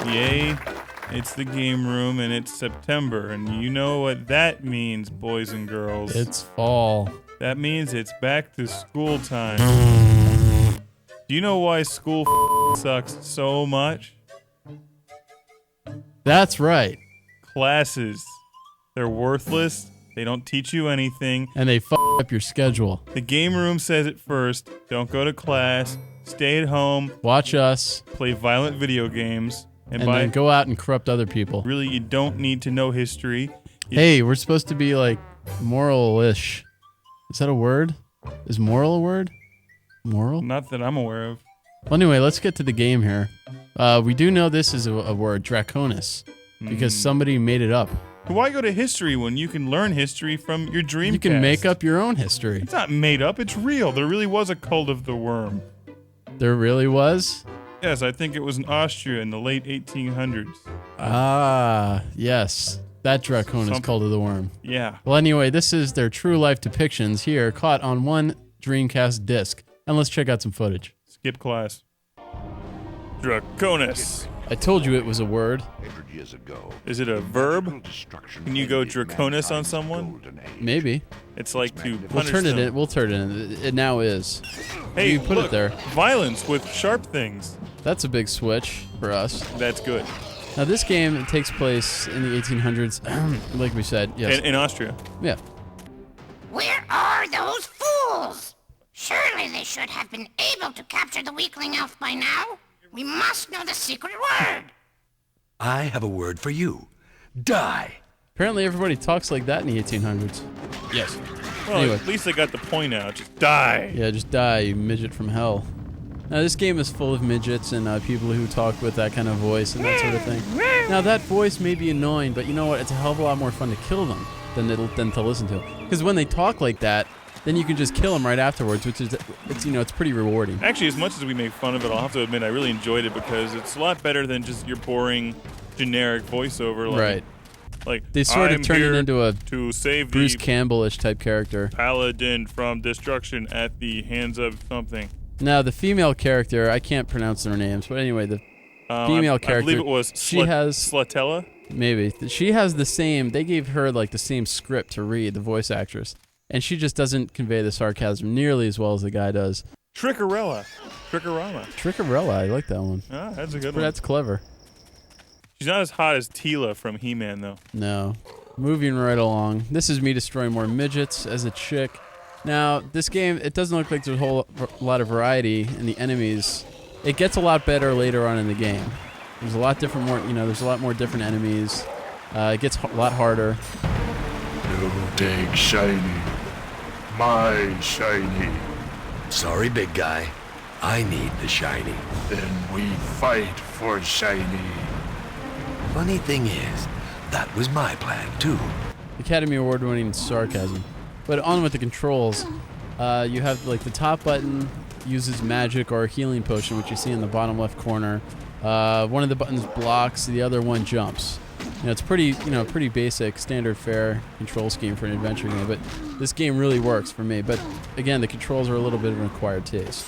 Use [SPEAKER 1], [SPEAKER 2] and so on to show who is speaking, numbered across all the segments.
[SPEAKER 1] Yay, it's the game room and it's September, and you know what that means, boys and girls.
[SPEAKER 2] It's fall.
[SPEAKER 1] That means it's back to school time. Do you know why school sucks so much?
[SPEAKER 2] That's right.
[SPEAKER 1] Classes. They're worthless. They don't teach you anything.
[SPEAKER 2] And they up your schedule.
[SPEAKER 1] The game room says it first. Don't go to class. Stay at home.
[SPEAKER 2] Watch us.
[SPEAKER 1] Play violent video games.
[SPEAKER 2] And then go out and corrupt other people.
[SPEAKER 1] Really, you don't need to know history.
[SPEAKER 2] Hey, we're supposed to be like moral-ish. Is that a word? Is moral a word? Moral?
[SPEAKER 1] Not that I'm aware of.
[SPEAKER 2] Well, anyway, let's get to the game here. We do know this is a word, Draconus, because somebody made it up.
[SPEAKER 1] Why go to history when you can learn history from your Dreamcast?
[SPEAKER 2] You can make up your own history.
[SPEAKER 1] It's not made up, it's real. There really was a cult of the worm.
[SPEAKER 2] There really was?
[SPEAKER 1] Yes, I think it was in Austria in the late 1800s.
[SPEAKER 2] Ah, yes. That Draconus cult of the worm.
[SPEAKER 1] Yeah.
[SPEAKER 2] Well, anyway, this is their true life depictions here, caught on one Dreamcast disc. And let's check out some footage.
[SPEAKER 1] Skip class. Draconus.
[SPEAKER 2] I told you it was a word.
[SPEAKER 1] Is it a verb? Can you go Draconus on someone?
[SPEAKER 2] Maybe.
[SPEAKER 1] It's like to punish them.
[SPEAKER 2] We'll turn it in. It now is.
[SPEAKER 1] Hey,
[SPEAKER 2] you put
[SPEAKER 1] look,
[SPEAKER 2] it there.
[SPEAKER 1] Violence with sharp things.
[SPEAKER 2] That's a big switch for us.
[SPEAKER 1] That's good.
[SPEAKER 2] Now, this game takes place in the 1800s, like we said. Yes.
[SPEAKER 1] In Austria.
[SPEAKER 2] Yeah.
[SPEAKER 3] Where are those fools? Surely they should have been able to capture the weakling elf by now. We must know the secret word.
[SPEAKER 4] I have a word for you. Die.
[SPEAKER 2] Apparently everybody talks like that in the 1800s.
[SPEAKER 1] Yes. Well,
[SPEAKER 2] anyway.
[SPEAKER 1] At least they got the point out. Just die.
[SPEAKER 2] Yeah, just die, you midget from hell. Now, this game is full of midgets and people who talk with that kind of voice and that sort of thing. Now, that voice may be annoying, but you know what? It's a hell of a lot more fun to kill them than to listen to. Because when they talk like that, then you can just kill them right afterwards, which is, it's pretty rewarding.
[SPEAKER 1] Actually, as much as we make fun of it, I'll have to admit I really enjoyed it because it's a lot better than just your boring, generic voiceover.
[SPEAKER 2] Right.
[SPEAKER 1] Like
[SPEAKER 2] they sort of turn it into a
[SPEAKER 1] to save
[SPEAKER 2] Bruce
[SPEAKER 1] the
[SPEAKER 2] Campbell-ish type character.
[SPEAKER 1] Paladin from destruction at the hands of something.
[SPEAKER 2] Now, the female character, I can't pronounce their names, but anyway, the female character.
[SPEAKER 1] I believe it was Slatella?
[SPEAKER 2] Maybe. She has the same, they gave her like the same script to read, the voice actress. And she just doesn't convey the sarcasm nearly as well as the guy does.
[SPEAKER 1] Trickarama,
[SPEAKER 2] I like that one.
[SPEAKER 1] Ah, that's a good one.
[SPEAKER 2] That's clever.
[SPEAKER 1] She's not as hot as Tila from He-Man, though.
[SPEAKER 2] No. Moving right along. This is me destroying more midgets as a chick. Now, this game, it doesn't look like there's a whole lot of variety in the enemies. It gets a lot better later on in the game. There's a lot different there's a lot more different enemies. It gets a lot harder.
[SPEAKER 5] You take shiny. My shiny.
[SPEAKER 4] Sorry, big guy. I need the shiny.
[SPEAKER 5] Then we fight for shiny.
[SPEAKER 4] Funny thing is, that was my plan, too.
[SPEAKER 2] Academy Award-winning sarcasm. But on with the controls. You have, like, the top button uses magic or a healing potion, which you see in the bottom left corner. One of the buttons blocks, the other one jumps. It's pretty basic, standard fare control scheme for an adventure game, but this game really works for me. But again, the controls are a little bit of an acquired taste.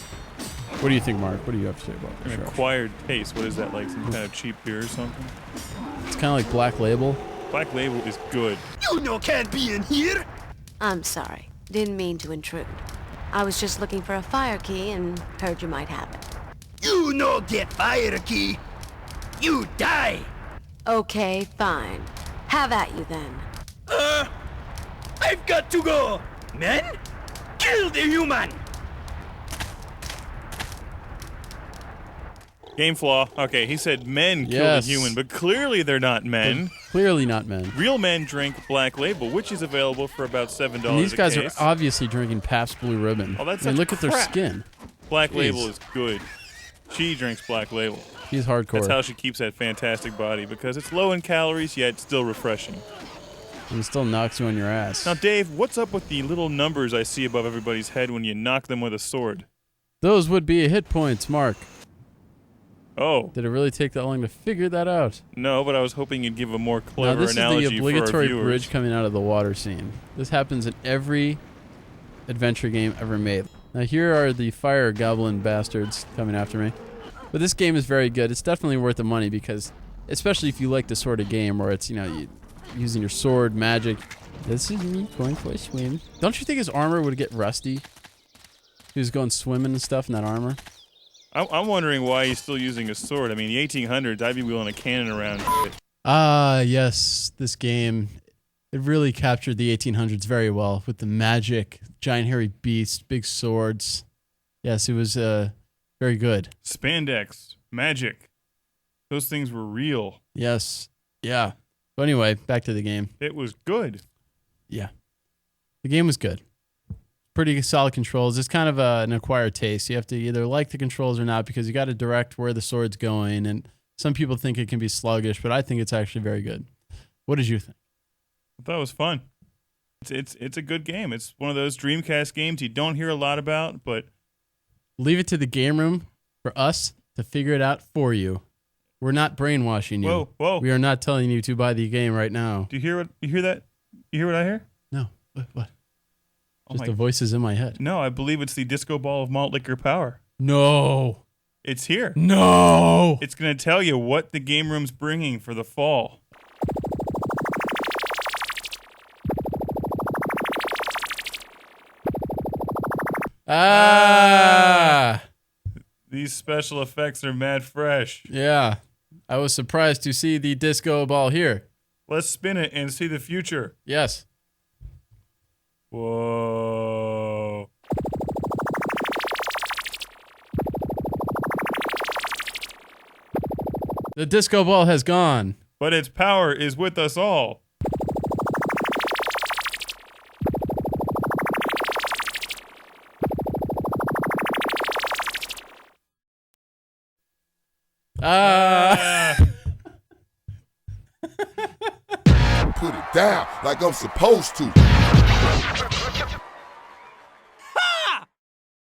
[SPEAKER 2] What do you think, Mark? What do you have to say about this?
[SPEAKER 1] An acquired taste? What is that, like some kind of cheap beer or something?
[SPEAKER 2] It's kind of like Black Label.
[SPEAKER 1] Black Label is good.
[SPEAKER 4] You can't be in here!
[SPEAKER 6] I'm sorry. Didn't mean to intrude. I was just looking for a fire key and heard you might have it.
[SPEAKER 4] You get fire key! You die!
[SPEAKER 6] Okay, fine. Have at you then.
[SPEAKER 4] I've got to go! Men? Kill the human!
[SPEAKER 1] Game flaw. Okay, he said men kill the human, but clearly they're not men.
[SPEAKER 2] Clearly not men.
[SPEAKER 1] Real men drink Black Label, which is available for about $7
[SPEAKER 2] And these guys
[SPEAKER 1] a
[SPEAKER 2] are
[SPEAKER 1] case.
[SPEAKER 2] obviously drinking Pabst Blue Ribbon.
[SPEAKER 1] Oh, that's
[SPEAKER 2] I mean,
[SPEAKER 1] such
[SPEAKER 2] look at their
[SPEAKER 1] crap.
[SPEAKER 2] skin.
[SPEAKER 1] Black
[SPEAKER 2] Jeez.
[SPEAKER 1] Label is good. She drinks Black Label.
[SPEAKER 2] She's hardcore.
[SPEAKER 1] That's how she keeps that fantastic body, because it's low in calories, yet still refreshing.
[SPEAKER 2] And it still knocks you on your ass.
[SPEAKER 1] Now, Dave, what's up with the little numbers I see above everybody's head when you knock them with a sword?
[SPEAKER 2] Those would be hit points, Mark.
[SPEAKER 1] Oh.
[SPEAKER 2] Did it really take that long to figure that out?
[SPEAKER 1] No, but I was hoping you'd give a more
[SPEAKER 2] Now,
[SPEAKER 1] clever
[SPEAKER 2] this is
[SPEAKER 1] analogy
[SPEAKER 2] the obligatory
[SPEAKER 1] for our viewers.
[SPEAKER 2] bridge coming out of the water scene. This happens in every adventure game ever made. Now, here are the fire goblin bastards coming after me. But this game is very good. It's definitely worth the money because, especially if you like the sort of game where it's, using your sword, magic. This is me going for a swim. Don't you think his armor would get rusty? He was going swimming and stuff in that armor.
[SPEAKER 1] I'm wondering why he's still using a sword. I mean, the 1800s, I'd be wheeling a cannon around.
[SPEAKER 2] Ah, yes, this game. It really captured the 1800s very well with the magic, giant hairy beasts, big swords. Yes, it was very good.
[SPEAKER 1] Spandex, magic. Those things were real.
[SPEAKER 2] Yes. Yeah. But anyway, back to the game.
[SPEAKER 1] It was good.
[SPEAKER 2] Yeah. The game was good. Pretty solid controls. It's kind of an acquired taste. You have to either like the controls or not because you got to direct where the sword's going. And some people think it can be sluggish, but I think it's actually very good. What did you think?
[SPEAKER 1] I thought it was fun. It's a good game. It's one of those Dreamcast games you don't hear a lot about, but
[SPEAKER 2] leave it to the game room for us to figure it out for you. We're not brainwashing you.
[SPEAKER 1] Whoa, whoa.
[SPEAKER 2] We are not telling you to buy the game right now.
[SPEAKER 1] Do you hear what you hear that? You hear what I hear?
[SPEAKER 2] No. What?
[SPEAKER 1] Oh
[SPEAKER 2] Just the voices in my head.
[SPEAKER 1] No, I believe it's the disco ball of malt liquor power.
[SPEAKER 2] No.
[SPEAKER 1] It's here.
[SPEAKER 2] No.
[SPEAKER 1] It's going to tell you what the game room's bringing for the fall.
[SPEAKER 2] Ah.
[SPEAKER 1] These special effects are mad fresh.
[SPEAKER 2] Yeah. I was surprised to see the disco ball here.
[SPEAKER 1] Let's spin it and see the future.
[SPEAKER 2] Yes.
[SPEAKER 1] Whoa.
[SPEAKER 2] The disco ball has gone.
[SPEAKER 1] But its power is with us all.
[SPEAKER 7] Put it down like I'm supposed to.